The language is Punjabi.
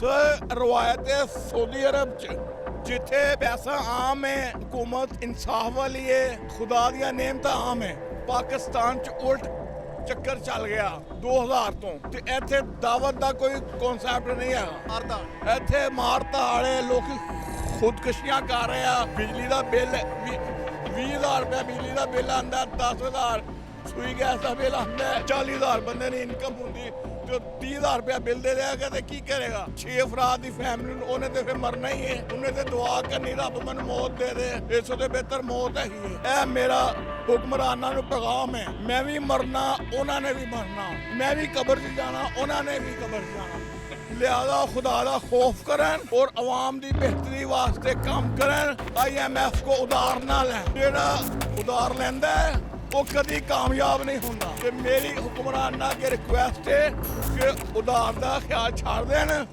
ਰਵਾਇਤ ਹੈ ਸਊਦੀ ਅਰਬ 'ਚ ਜਿੱਥੇ ਪੈਸਾ ਆਮ ਹੈ, ਹਕੂਮਤ ਇਨਸਾਫ ਵਾਲੀ ਹੈ, ਖੁਦਾ ਦੀਆਂ ਨੇਮਤਾਂ ਆਮ ਹੈ। ਪਾਕਿਸਤਾਨ 'ਚ ਉਲਟ ਚੱਕਰ ਚੱਲ ਗਿਆ 2000 ਤੋਂ ਤੇ ਇੱਥੇ ਦਾਵਤ ਦਾ ਕੋਈ ਕਨਸੈਪਟ ਨਹੀਂ ਹੈਗਾ। ਇੱਥੇ ਮਾਰਤਾ ਵਾਲੇ ਲੋਕ ਖੁਦਕੁਸ਼ੀਆਂ ਕਰ ਰਹੇ ਆ। ਬਿਜਲੀ ਦਾ ਬਿੱਲ 20,000 ਰੁਪਏ ਬਿਜਲੀ ਦਾ ਬਿੱਲ ਆਉਂਦਾ, 10,000 ਸੂਈ ਗੈਸ ਦਾ ਬਿੱਲ ਆਉਂਦਾ, 40,000 ਬੰਦੇ ਦੀ ਇਨਕਮ ਹੁੰਦੀ ਤੇ 30,000 ਰੁਪਏ ਬਿੱਲ ਦੇ ਦੇਗਾ ਤੇ ਕੀ ਕਰੇਗਾ? 6 ਅਫਰਾਦ ਦੀ ਫੈਮਿਲੀ ਨੂੰ ਉਹਨੇ ਤੇ ਫਿਰ ਮਰਨਾ ਹੀ ਹੈ। ਉਹਨੇ ਤੇ ਦੁਆ ਕਰਨੀ ਰੱਬ ਮੈਨੂੰ ਮੌਤ ਦੇ ਦੇ, ਇਸ ਤੋਂ ਬਿਹਤਰ ਮੌਤ ਹੈਗੀ ਹੈ। ਇਹ ਮੇਰਾ ਹੁਕਮਰਾਨਾਂ ਨੂੰ ਪੈਗਾਮ ਹੈ। ਮੈਂ ਵੀ ਮਰਨਾ, ਉਹਨਾਂ ਨੇ ਵੀ ਮਰਨਾ, ਮੈਂ ਵੀ ਕਬਰ 'ਚ ਜਾਣਾ, ਉਹਨਾਂ ਨੇ ਵੀ ਕਬਰ 'ਚ ਜਾਣਾ। ਲਿਹਾਜ਼ਾ ਖੁਦਾ ਦਾ ਖੌਫ ਕਰਨ ਔਰ ਆਵਾਮ ਦੀ ਬਿਹਤਰੀ ਵਾਸਤੇ ਕੰਮ ਕਰਨ। IMF ਕੋ ਉਧਾਰ ਨਾ ਲੈਣ। ਜਿਹੜਾ ਉਧਾਰ ਲੈਂਦਾ ਹੈ ਉਹ ਕਦੀ ਕਾਮਯਾਬ ਨਹੀਂ ਹੁੰਦਾ। ਤੇ ਮੇਰੀ ਹੁਕਮਰਾਨਾਂ ਅੱਗੇ ਰਿਕੁਐਸਟ ਹੈ ਕਿ ਉਧਾਰ ਦਾ ਖਿਆਲ ਛੱਡ ਦੇਣ।